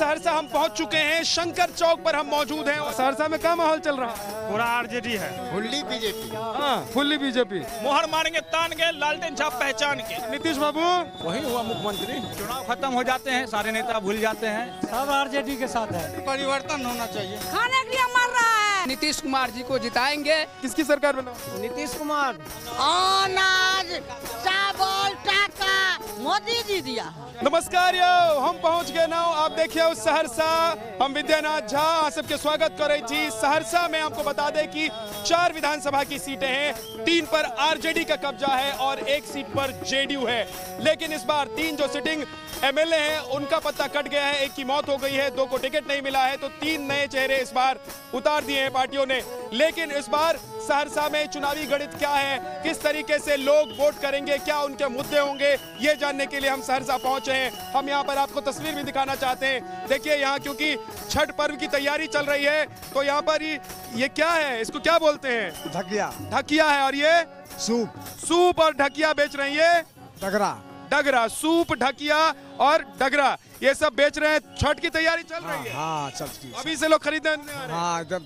सहरसा हम पहुंच चुके हैं, शंकर चौक पर हम मौजूद हैं। और सहरसा में क्या माहौल चल रहा है? पूरा आरजेडी है, फुल्ली बीजेपी। हाँ, फुल्ली बीजेपी। मोहर मारेंगे तान के, लालटेन छाप पहचान के। नीतीश बाबू वही हुआ मुख्यमंत्री। चुनाव खत्म हो जाते हैं, सारे नेता भूल जाते हैं, सब आरजेडी के साथ है। परिवर्तन होना चाहिए। खाने के लिए मर रहा है। नीतीश कुमार जी को जिताएंगे। किसकी सरकार बनाओ? नीतीश कुमार। अनाज चावल टाका मोदी जी दिया। नमस्कार यो, हम पहुंच गए ना। आप देखिए उस सहरसा, हम विद्यानाथ झा आप सबके स्वागत कर रही थी। सहरसा में आपको बता दें कि 4 विधानसभा की सीटें हैं, 3 पर आरजेडी का कब्जा है और 1 सीट पर जेडीयू है। लेकिन इस बार 3 जो सिटिंग एमएलए हैं उनका पत्ता कट गया है, 1 की मौत हो गई है, 2 को टिकट नहीं मिला है, तो 3 नए चेहरे इस बार उतार दिए हैं पार्टियों ने। लेकिन इस बार सहरसा में चुनावी गणित क्या है, किस तरीके से लोग वोट करेंगे, क्या उनके मुद्दे होंगे, ये जानने के लिए हम सहरसा पहुंचे हैं। हम यहाँ पर आपको तस्वीर भी दिखाना चाहते हैं। देखिए यहाँ क्योंकि छठ पर्व की तैयारी चल रही है, तो यहाँ पर ये क्या है, इसको क्या बोलते हैं? ढकिया। ढकिया है। और ये सूप और ढकिया बेच रही है। डगरा, सूप, ढकिया और डगरा, ये सब बेच रहे हैं। छठ की तैयारी चल रही है। हाँ, चलती। अभी से लोग खरीदने आ रहे हैं। हाँ, एकदम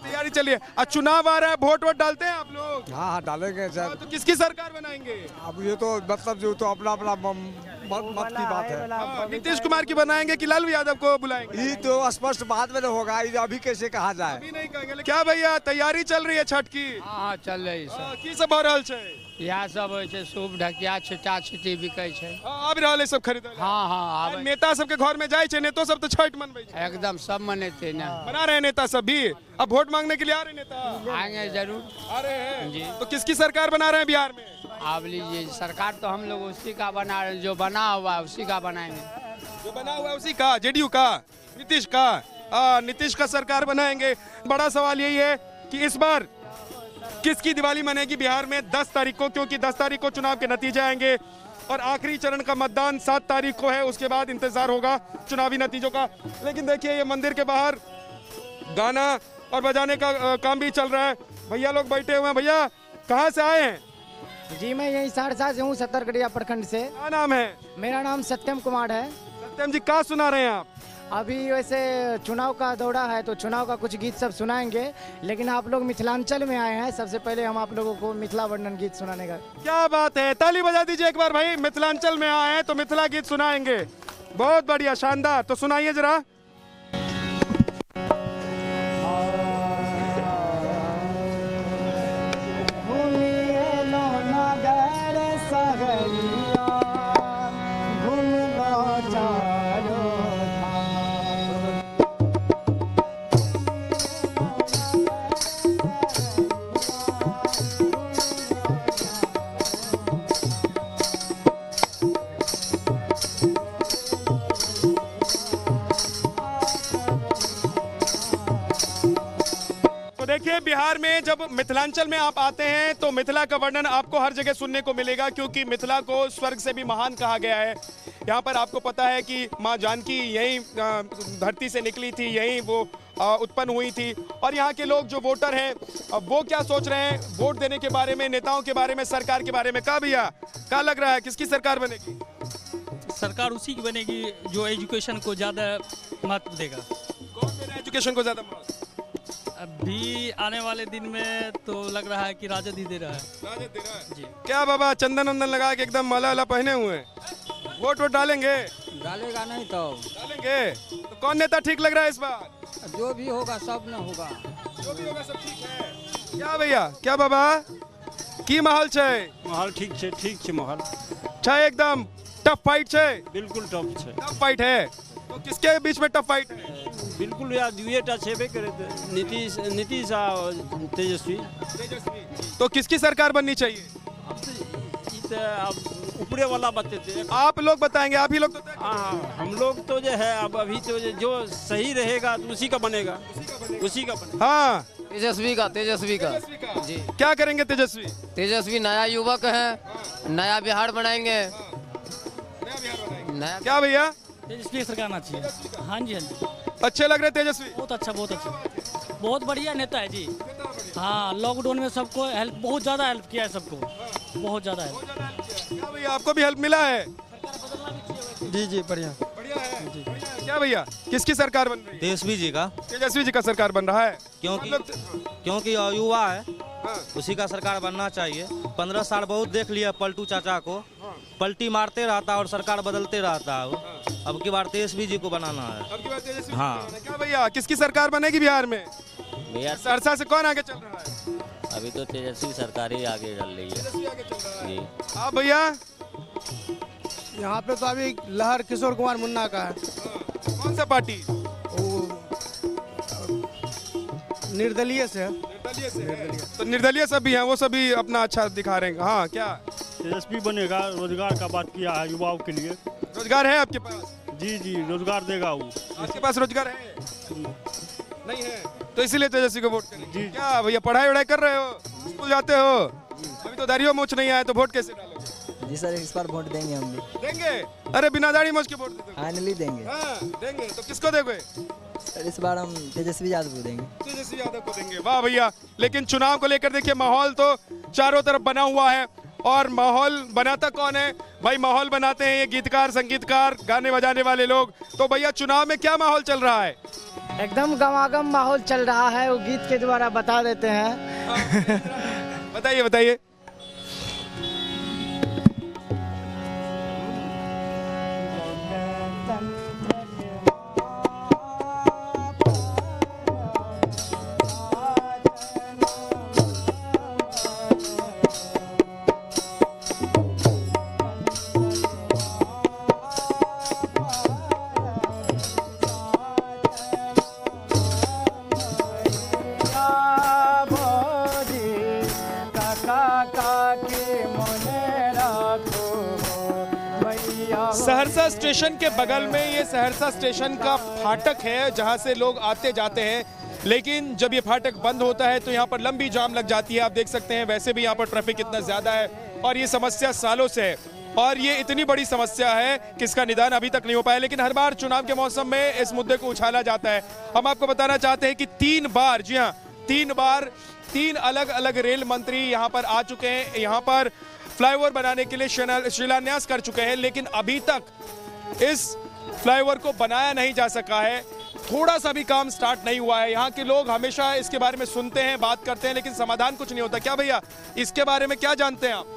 तैयारी चलिए। और चुनाव आ रहा है, वोट डालते हैं आप लोग? हाँ, डालेंगे सर। तो किसकी सरकार बनाएंगे? अब ये तो मतलब जो तो अपना अपना मत की बात है। नीतीश कुमार की बनाएंगे कि लालू यादव को बुलाएंगे? ये तो स्पष्ट बाद में होगा, ये अभी कैसे कहा जाए? अभी नहीं कहेंगे। क्या भैया तैयारी चल रही है छठ की? हाँ चल रही है। की सब हो रहल छै? यह सब होइ छै, सूप ढकिया छिटा छिटी बिकै छै। आबि रहल है सब खरीदे? हाँ हाँ आबे। नेता सबके घर में जाए छै, नेतो सब तो छठ मनबै छै। एकदम सब मनेते ना। बना रहे हैं नेता सब भी। अब वोट मांगने के लिए आ रहे नेता? आएंगे जरूर। आ रहे हैं जी। तो किसकी सरकार बना रहे हैं बिहार में? आप लीजिए, सरकार तो हम लोग उसी का बना रहे हैं, जो बना हुआ है उसी का बनाएंगे। जो बना हुआ है उसी का, जेडीयू का, नीतीश का। नीतीश का सरकार बनाएंगे। बड़ा सवाल यही है कि इस बार किसकी दिवाली मनेगी बिहार में 10 तारीख को, क्योंकि 10 तारीख को चुनाव के नतीजे आएंगे और आखिरी चरण का मतदान 7 तारीख को है। उसके बाद इंतजार होगा चुनावी नतीजों का। लेकिन देखिए ये मंदिर के बाहर गाना और बजाने का काम भी चल रहा है। भैया लोग बैठे हुए हैं। भैया कहाँ से आए हैं? जी मैं यही सहरसा से हूँ, सत्तरगढ़िया प्रखंड से। क्या नाम है? मेरा नाम सत्यम कुमार है। सत्यम जी, क्या सुना रहे हैं आप? अभी वैसे चुनाव का दौरा है तो चुनाव का कुछ गीत सब सुनाएंगे, लेकिन आप लोग मिथिलांचल में आए हैं, सबसे पहले हम आप लोगों को मिथिला वर्णन गीत सुनाने का। क्या बात है, ताली बजा दीजिए एक बार भाई। मिथिलांचल में आए हैं तो मिथिला गीत सुनाएंगे। बहुत बढ़िया, शानदार। तो सुनाइए जरा। देखिए बिहार में जब मिथिलांचल में आप आते हैं तो मिथिला का वर्णन आपको हर जगह सुनने को मिलेगा, क्योंकि मिथिला को स्वर्ग से भी महान कहा गया है। यहाँ पर आपको पता है कि माँ जानकी यहीं धरती से निकली थी, यहीं वो उत्पन्न हुई थी। और यहाँ के लोग जो वोटर हैं वो क्या सोच रहे हैं वोट देने के बारे में, नेताओं के बारे में, सरकार के बारे में? क्या भैया क्या लग रहा है, किसकी सरकार बनेगी? सरकार उसी की बनेगी जो एजुकेशन को ज़्यादा महत्व देगा। कौन दे रहा है एजुकेशन को ज़्यादा महत्व? अभी आने वाले दिन में तो लग रहा है कि राजद ही दे रहा है। राजद दे रहा है जी। क्या बाबा चंदन वंदन लगा के एकदम माला वाला पहने हुए हैं, वोट डालेंगे? डालेगा नहीं तो डालेंगे। तो कौन नेता ठीक लग रहा है इस बार? जो भी होगा सब न होगा। जो भी होगा सब ठीक है। क्या भैया, क्या बाबा की माहौल छै? माहौल ठीक छै माहौल छै, एकदम टफ फाइट छै। बिल्कुल टफ फाइट है। तो किसके बीच में टफ फाइट है? बिल्कुल यार दुएटा छेबे करे, नीतीश और तेजस्वी। तो किसकी सरकार बननी चाहिए? अब ऊपरे वाला बताते। आप लोग बताएंगे, आप ही लोग तो तय करेंगे। हाँ, हम लोग तो जो है अब अभी तो जो सही रहेगा तो उसी का बनेगा। हाँ, तेजस्वी का जी। क्या करेंगे तेजस्वी? तेजस्वी नया युवक है, नया बिहार बनाएंगे। नया क्या भैया तेजस्वी सरकार आना चाहिए। हाँ जी, हाँ जी। अच्छे लग रहे तेजस्वी? बहुत अच्छा, बहुत बढ़िया नेता है जी। हाँ, लॉकडाउन में सबको हेल्प, बहुत ज़्यादा हेल्प किया है सबको, बहुत ज़्यादा हेल्प। क्या भैया आपको भी हेल्प मिला है? जी बढ़िया। क्या भैया, किसकी सरकार बन रही है? तेजस्वी जी का। तेजस्वी जी का सरकार बन रहा है, क्योंकि युवा है, उसी का सरकार बनना चाहिए। 15 साल बहुत देख लिया पलटू चाचा को, पलटी मारते रहता और सरकार बदलते रहता है। अब की बार तेजस्वी जी को बनाना है। अब की बार तेजस्वी हाँ। क्या भैया, किसकी सरकार बनेगी बिहार में? भैया सहरसा से कौन आगे चल रहा है? अभी तो तेजस्वी सरकार ही आगे चल रही है जी। आप भैया? यहाँ पे तो अभी लहर किशोर कुमार मुन्ना का है। कौन सा पार्टी? निर्दलीय से है। निर्दलीय से है। तो निर्दलीय सब भी हैं, वो सभी अपना अच्छा दिखा रहे हैं। हाँ, क्या तेजस्वी बनेगा, रोजगार का बात किया है युवाओं के लिए। रोजगार है आपके पास? जी जी, रोजगार देगा वो। आपके पास रोजगार है? नहीं है, तो इसीलिए तेजस्वी को वोट करेंगे। क्या भैया, पढ़ाई वढ़ाई कर रहे हो, स्कूल जाते हो? अभी तो दाढ़ी मोछ नहीं आया, तो वोट कैसे डालोगे? जी सर, इस बार वोट देंगे हम भी। देंगे? अरे बिना दाढ़ी मोछ के वोट दे दोगे? फाइनली देंगे। हाँ, देंगे। तो किसको देंगे? सर इस बार हम तेजस्वी यादव को देंगे। तेजस्वी यादव को देंगे। वाह भैया, लेकिन चुनाव को लेकर देखिए माहौल तो चारों तरफ बना हुआ है। और माहौल बनाता कौन है भाई? माहौल बनाते हैं ये गीतकार, संगीतकार, गाने बजाने वाले लोग। तो भैया, चुनाव में क्या माहौल चल रहा है? एकदम गमागम माहौल चल रहा है, वो गीत के द्वारा बता देते हैं। बताइए बताइए। सहरसा स्टेशन के बगल में ये सहरसा स्टेशन का फाटक है, जहां से लोग आते जाते हैं। लेकिन जब ये फाटक बंद होता है तो यहाँ पर लंबी जाम लग जाती है। आप देख सकते हैं, वैसे भी यहाँ पर ट्रैफिक इतना ज़्यादा है और ये समस्या सालों से है। और ये इतनी बड़ी समस्या है कि इसका निदान अभी तक नहीं हो पाया। लेकिन हर बार चुनाव के मौसम में इस मुद्दे को उछाला जाता है। हम आपको बताना चाहते हैं कि 3 बार, जी हाँ 3 बार, 3 अलग अलग रेल मंत्री यहाँ पर आ चुके हैं, यहाँ पर फ्लाईओवर बनाने के लिए शिलान्यास कर चुके हैं। लेकिन अभी तक इस फ्लाईओवर को बनाया नहीं जा सका है, थोड़ा सा भी काम स्टार्ट नहीं हुआ है। यहाँ के लोग हमेशा इसके बारे में सुनते हैं, बात करते हैं, लेकिन समाधान कुछ नहीं होता। क्या भैया, इसके बारे में क्या जानते हैं आप?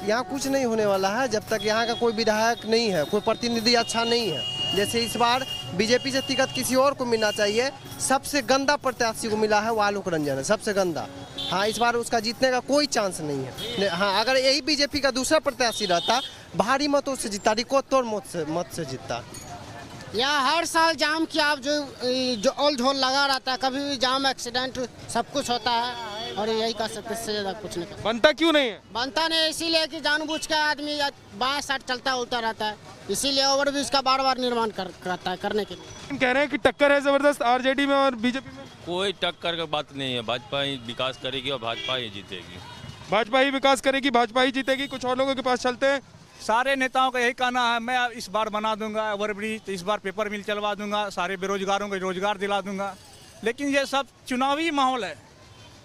यहाँ कुछ नहीं होने वाला है जब तक यहाँ का कोई विधायक नहीं है, कोई प्रतिनिधि अच्छा नहीं है। जैसे इस बार बीजेपी से टिकट किसी और को मिलना चाहिए। सबसे गंदा प्रत्याशी को मिला है वो आलोक रंजन है, सबसे गंदा। हाँ, इस बार उसका जीतने का कोई चांस नहीं है। हाँ, अगर यही बीजेपी का दूसरा प्रत्याशी रहता, भारी मतों से जीतता, रिकॉर्ड मत से जीतता। यहाँ हर साल जाम की आप जो ओल झोल लगा रहता है, कभी भी जाम, एक्सीडेंट, सब कुछ होता है। और यही कर सकते, इससे ज़्यादा कुछ नहीं कर। बनता क्यों नहीं है? बनता नहीं इसीलिए कि जानबूझ के आदमी बाएं साइड चलता उलटा रहता है, इसीलिए ओवरब्रिज का बार बार निर्माण करता है करने के लिए। कह रहे हैं कि टक्कर है जबरदस्त आरजेडी में और बीजेपी में। कोई टक्कर का बात नहीं है, भाजपा ही विकास करेगी और भाजपा ही जीतेगी। भाजपा ही विकास करेगी, भाजपा ही जीतेगी। कुछ और लोगों के पास चलते हैं। सारे नेताओं का यही कहना है, मैं इस बार बना दूंगा ओवरब्रिज, इस बार पेपर मिल चलवा दूंगा, सारे बेरोजगारों को रोजगार दिला दूंगा। लेकिन ये सब चुनावी माहौल है,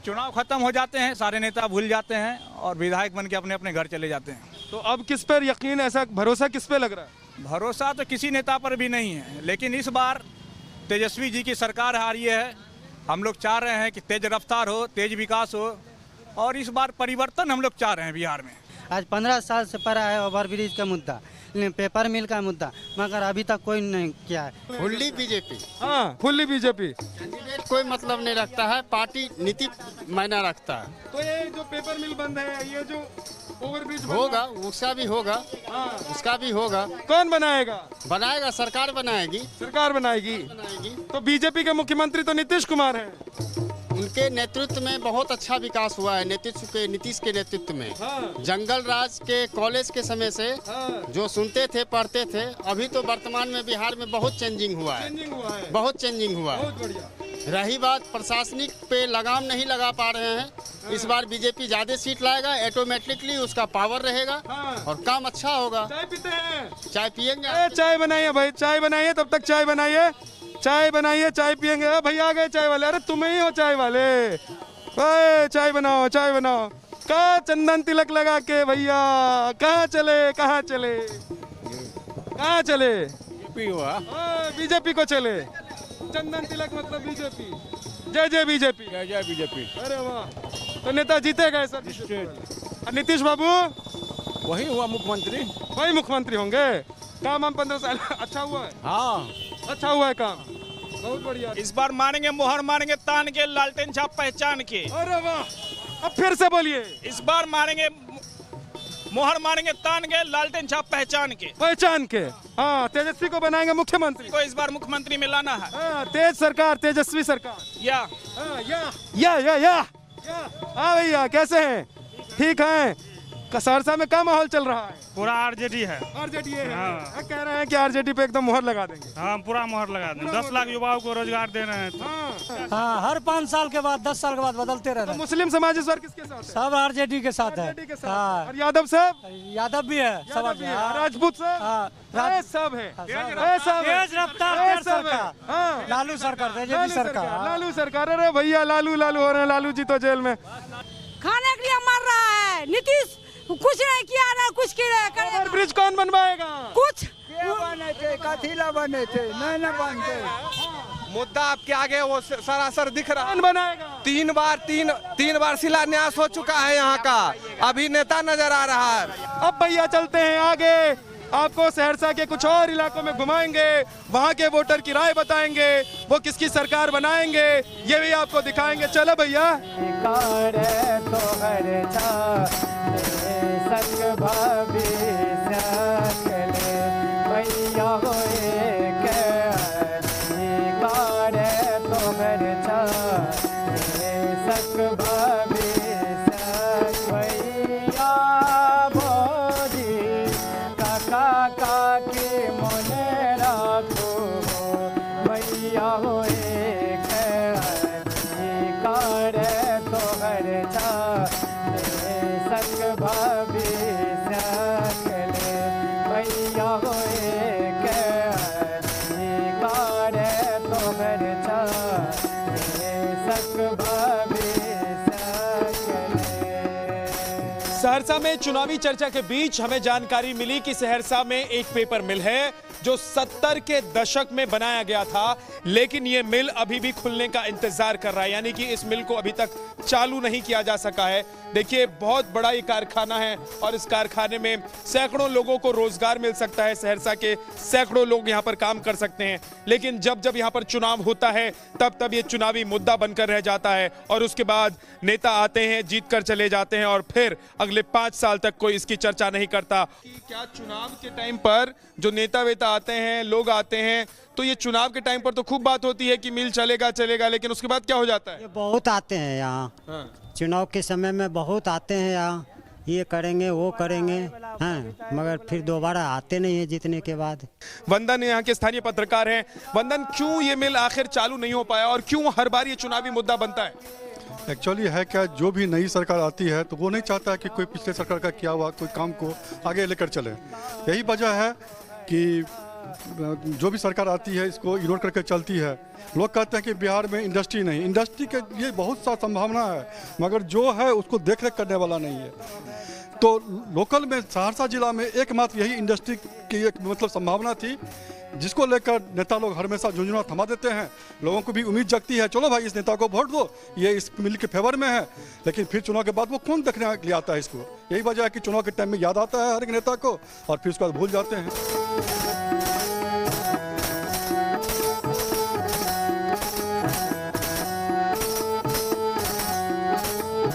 चुनाव खत्म हो जाते हैं, सारे नेता भूल जाते हैं और विधायक बन के अपने अपने घर चले जाते हैं। तो अब किस पर यकीन, ऐसा भरोसा किस पे लग रहा है? भरोसा तो किसी नेता पर भी नहीं है, लेकिन इस बार तेजस्वी जी की सरकार आ रही है। हम लोग चाह रहे हैं कि तेज रफ्तार हो, तेज विकास हो और इस बार परिवर्तन हम लोग चाह रहे हैं बिहार में। आज 15 साल से पड़ा है ओवरब्रिज का मुद्दा, पेपर मिल का मुद्दा, मगर अभी तक कोई नहीं किया है। Fully BJP. हाँ, फुल्ली बीजेपी। कैंडिडेट कोई मतलब नहीं रखता है, पार्टी नीति मायना रखता है। तो ये जो पेपर मिल बंद है, ये जो ओवरब्रिज होगा, उसका भी होगा। हाँ, उसका भी होगा। कौन बनाएगा? बनाएगा, सरकार बनाएगी। सरकार बनाएगी। तो बीजेपी के मुख्यमंत्री तो नीतीश कुमार हैं। उनके नेतृत्व में बहुत अच्छा विकास हुआ है, नीतीश के नेतृत्व में। हाँ। जंगल राज के कॉलेज के समय से जो सुनते थे, पढ़ते थे, अभी तो वर्तमान में बिहार में बहुत चेंजिंग हुआ है, बहुत चेंजिंग हुआ है। रही बात प्रशासनिक पे लगाम नहीं लगा पा रहे हैं, इस बार बीजेपी ज्यादा सीट लाएगा, ऑटोमेटिकली उसका पावर रहेगा। हाँ। और काम अच्छा होगा। चाय पीते हैं? चाय पियेंगे। चाय बनाइए भाई, चाय बनाइए, तब तक चाय बनाइए, चाय बनाइए, चाय पियेंगे। भैया आ गए चाय वाले। अरे तुम ही हो चाय वाले? चाय बनाओ, चाय बनाओ। कहाँ चंदन तिलक लगा के भैया, कहाँ चले, कहाँ चले, कहाँ चले? बीजेपी हुआ। बीजेपी को चले, चंदन तिलक मतलब बीजेपी। जय जय बीजेपी। जय जय बीजेपी। अरे वाह, तो नेता जीतेगा सर। नीतीश बाबू वही हुआ मुख्यमंत्री, वही मुख्यमंत्री होंगे। काम हम 15 साल अच्छा हुआ है। हाँ अच्छा हुआ है काम, बहुत बढ़िया। इस बार मारेंगे, मोहर मारेंगे तान के, लालटेन छाप पहचान के। अरे वाह, अब फिर से बोलिए। इस बार मारेंगे, मोहर मारेंगे तान के, लालटेन छाप पहचान के। पहचान के, हाँ। तेजस्वी को बनाएंगे मुख्यमंत्री को इस बार मुख्यमंत्री में लाना है। हाँ, तेज सरकार, तेजस्वी सरकार। या हाँ भैया, कैसे हैं? ठीक हैं? सहरसा में क्या माहौल चल रहा है? पूरा आरजेडी है। आरजेडी है। हाँ। कह रहे हैं कि आरजेडी पे एकदम मुहर लगा देंगे। हाँ, पूरा मुहर लगा देंगे। 10 लाख युवाओं को रोजगार दे रहे हैं। हाँ, हर 5 साल के बाद 10 साल के बाद बदलते रहते हैं। मुस्लिम समाज इस बार किसके साथ है? सब आरजेडी के साथ है। हाँ। और यादव साहब? यादव भी है, सब राजपूत साहब, सब है। तेज रफ्तार सरकार, लालू सरकार, तेजस्वी सरकार, लालू सरकार। अरे भैया, लालू लालू हो रहे हैं, लालू जी तो जेल में। खाने के लिए मर रहा है नीतीश, कुछ नहीं किया ना कुछ किया। ब्रिज कौन बनवाएगा? कुछ बने थे, कथीला बने थे, नहीं बनते। मुद्दा आपके आगे वो सरासर दिख रहा है। कौन बनाएगा? 3 बार शिलान्यास हो चुका है यहाँ का, अभी नेता नजर आ रहा है। अब भैया चलते हैं आगे, आपको सहरसा के कुछ और इलाकों में घुमाएंगे, वहाँ के वोटर की राय बताएंगे, वो किसकी सरकार बनाएंगे ये भी आपको दिखाएंगे। चलो भैया। सहरसा में चुनावी चर्चा के बीच हमें जानकारी मिली कि सहरसा में एक पेपर मिल है जो 70 के दशक में बनाया गया था, लेकिन ये मिल अभी भी खुलने का इंतजार कर रहा है, यानी कि इस मिल को अभी तक चालू नहीं किया जा सका है। देखिए, बहुत बड़ा ये कारखाना है और इस कारखाने में सैकड़ों लोगों को रोजगार मिल सकता है। सहरसा के सैकड़ों लोग यहाँ पर काम कर सकते हैं, लेकिन जब जब यहाँ पर चुनाव होता है तब तब ये चुनावी मुद्दा बनकर रह जाता है और उसके बाद नेता आते हैं, जीत कर चले जाते हैं और फिर अगले 5 साल तक कोई इसकी चर्चा नहीं करता। क्या चुनाव के टाइम पर जो नेता वेता आते हैं, लोग आते हैं, तो ये चुनाव के टाइम पर तो खूब बात होती है कि मिल चलेगा, लेकिन उसके बाद क्या हो जाता है? बहुत आते हैं यहाँ। चुनाव के समय में बहुत आते हैं यहाँ, ये करेंगे वो करेंगे, हाँ, मगर फिर दोबारा आते नहीं है जीतने के बाद। वंदन यहाँ के स्थानीय पत्रकार हैं। वंदन, क्यों ये मिल आखिर चालू नहीं हो पाया और क्यों हर बार ये चुनावी मुद्दा बनता है? एक्चुअली है क्या, जो भी नई सरकार आती है तो वो नहीं चाहता है कि कोई पिछले सरकार का किया हुआ कोई काम को आगे लेकर चले। यही वजह है कि जो भी सरकार आती है इसको इग्नोर करके चलती है। लोग कहते हैं कि बिहार में इंडस्ट्री नहीं, इंडस्ट्री के लिए बहुत सा संभावना है, मगर जो है उसको देख रेख करने वाला नहीं है। तो लोकल में सहरसा जिला में एकमात्र यही इंडस्ट्री की एक मतलब संभावना थी, जिसको लेकर नेता लोग हमेशा झुंझुना थमा देते हैं। लोगों को भी उम्मीद जगती है, चलो भाई इस नेता को वोट दो, ये इस मिल के फेवर में है, लेकिन फिर चुनाव के बाद वो कौन देखने के लिए आता है इसको। यही वजह है कि चुनाव के टाइम में याद आता है हर एक नेता को और फिर उसके बाद भूल जाते हैं।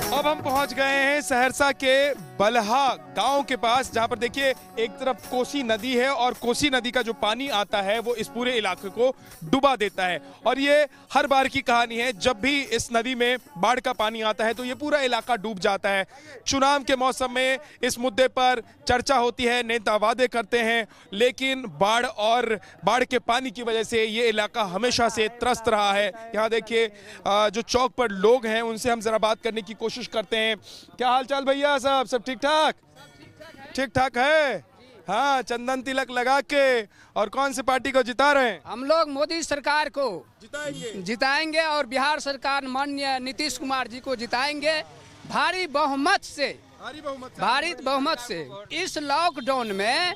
अब हम पहुंच गए हैं सहरसा के बलहा गांव के पास, जहां पर देखिए एक तरफ कोसी नदी है और कोसी नदी का जो पानी आता है वो इस पूरे इलाके को डुबा देता है और ये हर बार की कहानी है। जब भी इस नदी में बाढ़ का पानी आता है तो ये पूरा इलाका डूब जाता है। चुनाव के मौसम में इस मुद्दे पर चर्चा होती है, नेता वादे करते हैं, लेकिन बाढ़ के पानी की वजह से ये इलाका हमेशा से त्रस्त रहा है। यहाँ देखिए जो चौक पर लोग हैं उनसे हम जरा बात करने की कोशिश करते हैं। क्या हाल चाल भैया साहब, सब ठीक ठाक? ठीक ठाक है। हाँ, चंदन तिलक लगा के और कौन सी पार्टी को जिता रहे हैं? हम लोग मोदी सरकार को जिताएंगे और बिहार सरकार माननीय नीतीश कुमार जी को जिताएंगे भारी बहुमत से। इस लॉकडाउन में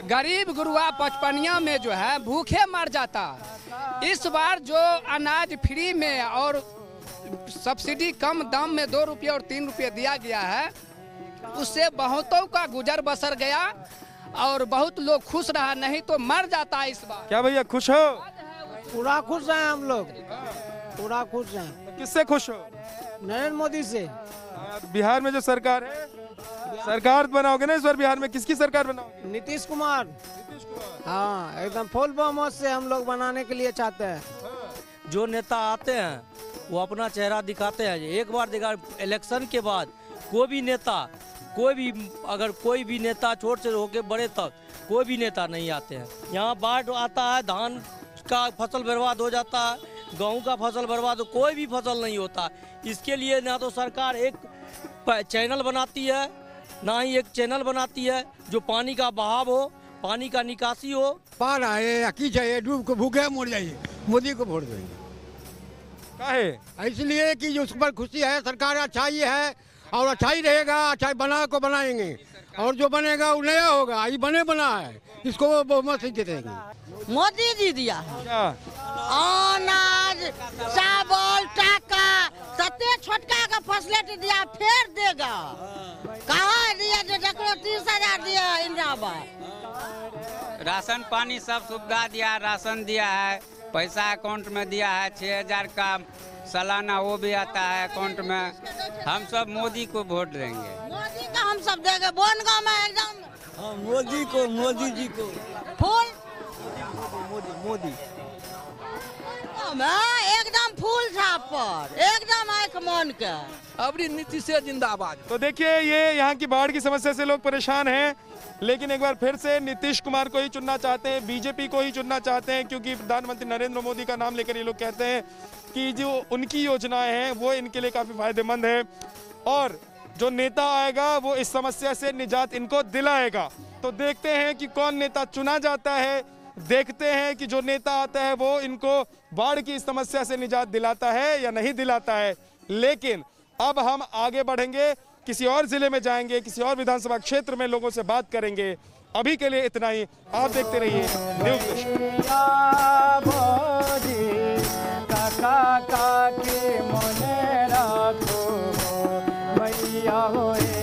गरीब गुरुआ पचपनिया में जो है भूखे मर जाता। इस बार जो अनाज फ्री में और सब्सिडी कम दाम में 2 रुपये और 3 रुपये दिया गया है, उससे बहुतों का गुजर बसर गया और बहुत लोग खुश रहा, नहीं तो मर जाता इस बार। क्या भैया खुश हो? पूरा खुश हैं हम लोग, पूरा खुश हैं। किससे खुश हो? नरेंद्र मोदी से। बिहार में जो सरकार है, सरकार बनाओगे ना इस बार बिहार में, किसकी सरकार बनाओगे? नीतीश कुमार। हाँ, एकदम फुल बहुमत से हम लोग बनाने के लिए चाहते हैं। जो नेता आते हैं वो अपना चेहरा दिखाते हैं। एक बार दिखा, इलेक्शन के बाद कोई भी नेता, अगर कोई भी नेता छोटे से होके बड़े तक कोई भी नेता नहीं आते हैं। यहाँ बाढ़ आता है, धान का फसल बर्बाद हो जाता है, गेहूँ का फसल बर्बाद हो, कोई भी फसल नहीं होता। इसके लिए ना तो सरकार एक चैनल बनाती है, ना ही एक चैनल बनाती है जो पानी का बहाव हो, पानी का निकासी हो। पार आए या की चाहिए, डूब को भूखे मर जाइए, मोदी को वोट देंगे। इसलिए कि उस पर खुशी है, सरकार अच्छाई है और अच्छाई रहेगा, अच्छाई बना को बनाएंगे और जो बनेगा वो नया होगा। ये बना है, इसको बहुमत से जीतेंगे। मोदी जी दिया अनाज, चावल, टाका, सत्ते छोटका का फैसिलिटी दिया, फिर देगा। कहाँ दिया जो 30,000 दिया इंदिरा आवास। राशन पानी सब सुविधा दिया, राशन दिया है, पैसा अकाउंट में दिया है, 6,000 का सालाना वो भी आता है अकाउंट में। हम सब मोदी को वोट देंगे। मोदी का हम सब देंगे। बोनगांव में एकदम मोदी को, मोदी जी को फूल, मोदी एकदम फूल छाप पर, एकदम आँख मन के। अबरी नीति से जिंदाबाद। तो देखिए, ये यहाँ की बाढ़ की समस्या से लोग परेशान हैं, लेकिन एक बार फिर से नीतीश कुमार को ही चुनना चाहते हैं, बीजेपी को ही चुनना चाहते हैं, क्योंकि प्रधानमंत्री नरेंद्र मोदी का नाम लेकर ये लोग कहते हैं कि जो उनकी योजनाएं हैं वो इनके लिए काफी फायदेमंद है और जो नेता आएगा वो इस समस्या से निजात इनको दिलाएगा। तो देखते हैं कि कौन नेता चुना जाता है, देखते हैं कि जो नेता आता है वो इनको बाढ़ की इस समस्या से निजात दिलाता है या नहीं दिलाता है। लेकिन अब हम आगे बढ़ेंगे, किसी और जिले में जाएंगे, किसी और विधानसभा क्षेत्र में लोगों से बात करेंगे। अभी के लिए इतना ही, आप देखते रहिए न्यूज़ काका के मने राखो मैया होए।